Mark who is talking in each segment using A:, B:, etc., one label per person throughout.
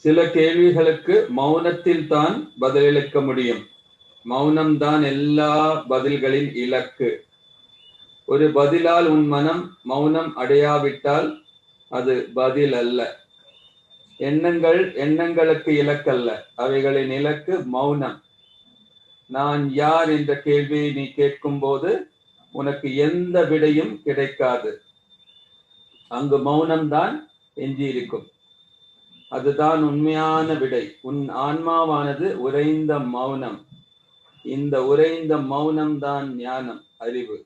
A: சில கேள்விகளுக்கு மௌனத்தில் தான் பதிலளிக்க முடியும். மௌனம்தான் எல்லா பதில்களின் இலக்கு. ஒரு பதிலால் உன் மனம் மௌனம் அடையாவிட்டால் அது பதில் அல்ல. எண்ணங்களுக்கு இலக்கல்ல, அவைகளின் இலக்கு மௌனம். நான் யார் என்ற கேள்வியை நீ கேட்கும் போது உனக்கு எந்த விடையும் கிடைக்காது. அங்கு மௌனம்தான் எஞ்சியிருக்கும். அதுதான் உண்மையான விடை. உன் ஆன்மாவானது உறைந்த மௌனம். இந்த உறைந்த மௌனம்தான் ஞானம், அறிவு.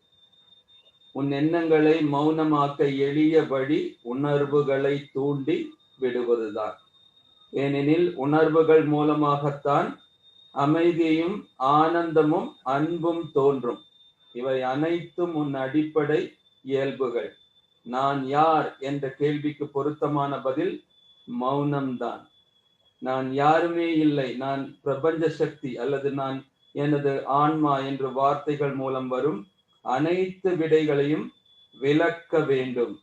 A: உன் எண்ணங்களை மௌனமாக்க எளிய வழி உணர்வுகளை தூண்டி விடுவதுதான். ஏனெனில் உணர்வுகள் மூலமாகத்தான் அமைதியும் ஆனந்தமும் அன்பும் தோன்றும். இவை அனைத்தும் உன் அடிப்படை இயல்புகள். நான் யார் என்ற கேள்விக்கு பொருத்தமான பதில் மௌனம்தான். நான் யாருமே இல்லை, நான் பிரபஞ்ச சக்தி அல்லது நான் எனது ஆன்மா என்ற வார்த்தைகள் மூலம் வரும் அனைத்து விடைகளையும் விளக்க வேண்டும்.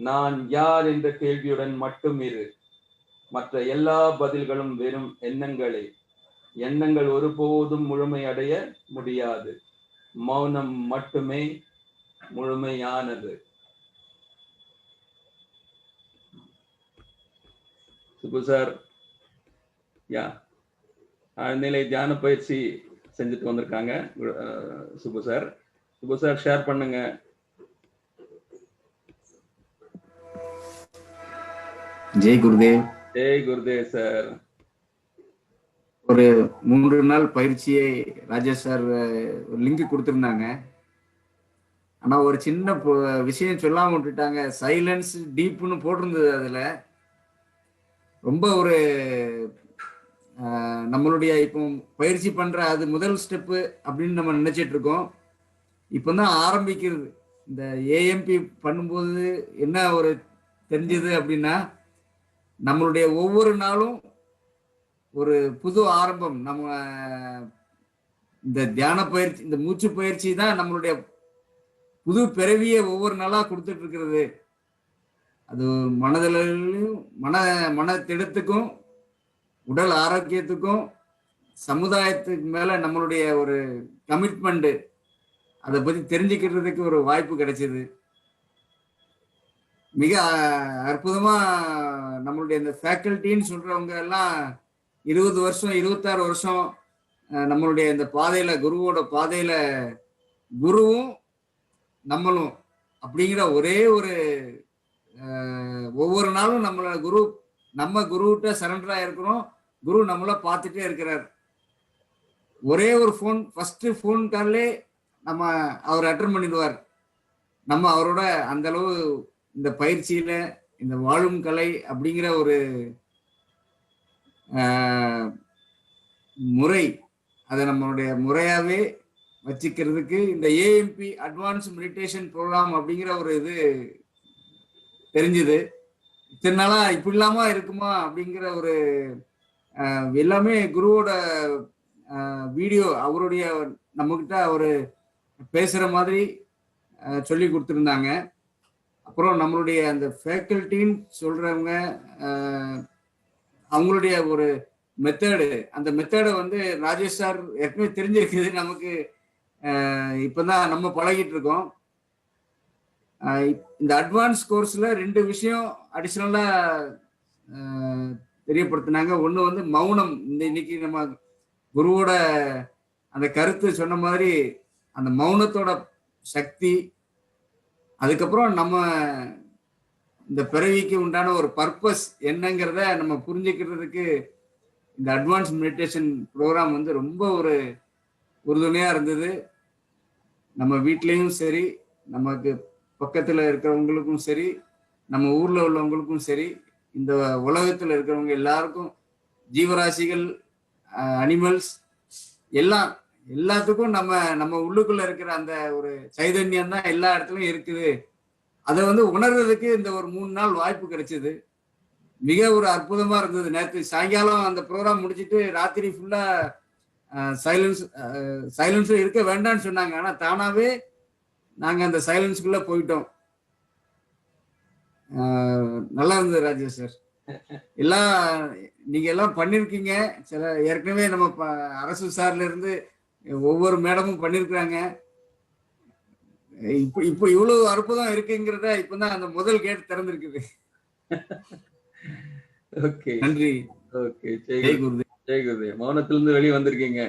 A: நான் யார் என்ற கேள்வியுடன் மட்டும் இரு. மற்ற எல்லா பதில்களும் வெறும் எண்ணங்களே. எண்ணங்கள் ஒருபோதும் முழுமையடைய முடியாது. மௌனம் மட்டுமே முழுமையானது. சுபு சார், ஆழ்நிலை தியான பயிற்சி செஞ்சுட்டு வந்திருக்காங்க. சுபு சார் ஷேர் பண்ணுங்க.
B: ஜெய் குருதேவ்.
A: ஜெய் குருதேவ் சார்.
B: ஒரு 3 நாள் பயிற்சியை ராஜேஷ் சார் ஒரு லிங்க் கொடுத்துருந்தாங்க. ஆனா ஒரு சின்ன விஷயம் சொல்லாம விட்டுட்டாங்க. சைலன்ஸ் டீப்னு போட்டிருந்தது. அதுல ரொம்ப ஒரு நம்மளுடைய இப்போ பயிற்சி பண்ற அது முதல் ஸ்டெப்பு அப்படின்னு நம்ம நினைச்சிட்டு இருக்கோம். இப்பதான் ஆரம்பிக்கிறது. இந்த ஏஎம்பி பண்ணும்போது என்ன ஒரு தெரிஞ்சது அப்படின்னா, நம்மளுடைய ஒவ்வொரு நாளும் ஒரு புது ஆரம்பம். நம்ம இந்த தியான பயிற்சி, இந்த மூச்சு பயிற்சி தான் நம்மளுடைய புது பிறவியை ஒவ்வொரு நாளா கொடுத்துட்டு இருக்கிறது. அது மனதிலும் மனத்திடத்துக்கும் உடல் ஆரோக்கியத்துக்கும் சமுதாயத்துக்கு மேல நம்மளுடைய ஒரு கமிட்மெண்ட், அதை பத்தி தெரிஞ்சுக்கிறதுக்கு ஒரு வாய்ப்பு கிடைச்சது. மிக அற்புதமா நம்மளுடைய இந்த ஃபேக்கல்ட்டின்னு சொல்றவங்க எல்லாம் 20 வருஷம் 26 வருஷம் நம்மளுடைய இந்த பாதையில, குருவோட பாதையில, குருவும் நம்மளும் அப்படிங்கிற ஒரே ஒரு ஒவ்வொரு நாளும் நம்ம குருகிட்ட சரண்டரா இருக்கிறோம். குரு நம்மள பார்த்துட்டே இருக்கிறார். ஒரே ஒரு ஃபோன், ஃபர்ஸ்ட் ஃபோன் கால்லே நம்ம அவர் அட்டன் பண்ணிடுவார். நம்ம அவரோட அந்த அளவு இந்த பயிற்சியில, இந்த வாழும் கலை அப்படிங்கிற ஒரு முறை, அதை நம்மளுடைய முறையாவே வச்சுக்கிறதுக்கு இந்த ஏஎம்பி அட்வான்ஸ் மெடிடேஷன் ப்ரோக்ராம் அப்படிங்கிற ஒரு இது தெரிஞ்சுது. இத்தனை நாளா இப்படி இல்லாம இருக்குமா அப்படிங்கிற ஒரு எல்லாமே குருவோட வீடியோ, அவருடைய நம்மகிட்ட அவரு பேசுற மாதிரி சொல்லி கொடுத்துருந்தாங்க. அப்புறம் நம்மளுடைய அந்த ஃபேக்கல்ட்டின்னு சொல்றவங்க அவங்களுடைய ஒரு மெத்தடு, அந்த மெத்தடை வந்து ராஜேஷ் சார் ஏற்கனவே தெரிஞ்சிருக்குது. நமக்கு இப்பதான் நம்ம பழகிட்டு இருக்கோம். இந்த அட்வான்ஸ் கோர்ஸ்ல 2 விஷயம் அடிஷனலா தெரியப்படுத்தினாங்க. ஒண்ணு வந்து மௌனம். இன்னைக்கு நம்ம குருவோட அந்த கருத்து சொன்ன மாதிரி அந்த மௌனத்தோட சக்தி, அதுக்கப்புறம் நம்ம இந்த பிறவிக்கு உண்டான ஒரு பர்பஸ் என்னங்கிறத நம்ம புரிஞ்சுக்கிறதுக்கு இந்த அட்வான்ஸ் மெடிடேஷன் ப்ரோக்ராம் வந்து ரொம்ப ஒரு உறுதுணையா இருந்தது. நம்ம வீட்லயும் சரி, நமக்கு பக்கத்துல இருக்கிறவங்களுக்கும் சரி, நம்ம ஊர்ல உள்ளவங்களுக்கும் சரி, இந்த உலகத்துல இருக்கிறவங்க எல்லாருக்கும், ஜீவராசிகள், அனிமல்ஸ் எல்லாத்துக்கும் நம்ம உள்ளுக்குள்ள இருக்கிற அந்த ஒரு சைதன்யம் தான் எல்லா இடத்துலயும் இருக்குது. அதை வந்து உணர்றதுக்கு இந்த ஒரு 3 நாள் வாய்ப்பு கிடைச்சது. மிக ஒரு அற்புதமா இருந்தது. நேற்று சாயங்காலம் அந்த ப்ரோக்ராம் முடிச்சுட்டு ராத்திரி ஃபுல்லா சைலன்ஸ் இருக்க வேண்டாம்னு சொன்னாங்க. ஆனா தானாவே நாங்க அந்த சைலன்ஸ்குள்ள போயிட்டோம். நல்லா இருந்தது ராஜேஷ் சார். நீங்க எல்லாம் பண்ணிருக்கீங்க. சில ஏற்கனவே நம்ம அரசு சார்ல இருந்து ஒவ்வொரு மேடமும் பண்ணிருக்கிறாங்க. இப்போ இப்போ இவ்வளவு அற்புதம் இருக்குங்கிறத இப்பதான் அந்த முதல் கேட் திறந்திருக்குது.
A: ஓகே
B: நன்றி.
A: ஓகே.
B: ஜெய் குருதேவ்.
A: ஜெய் குருதேவ். மௌனத்திலிருந்து வெளியே வந்திருக்கீங்க.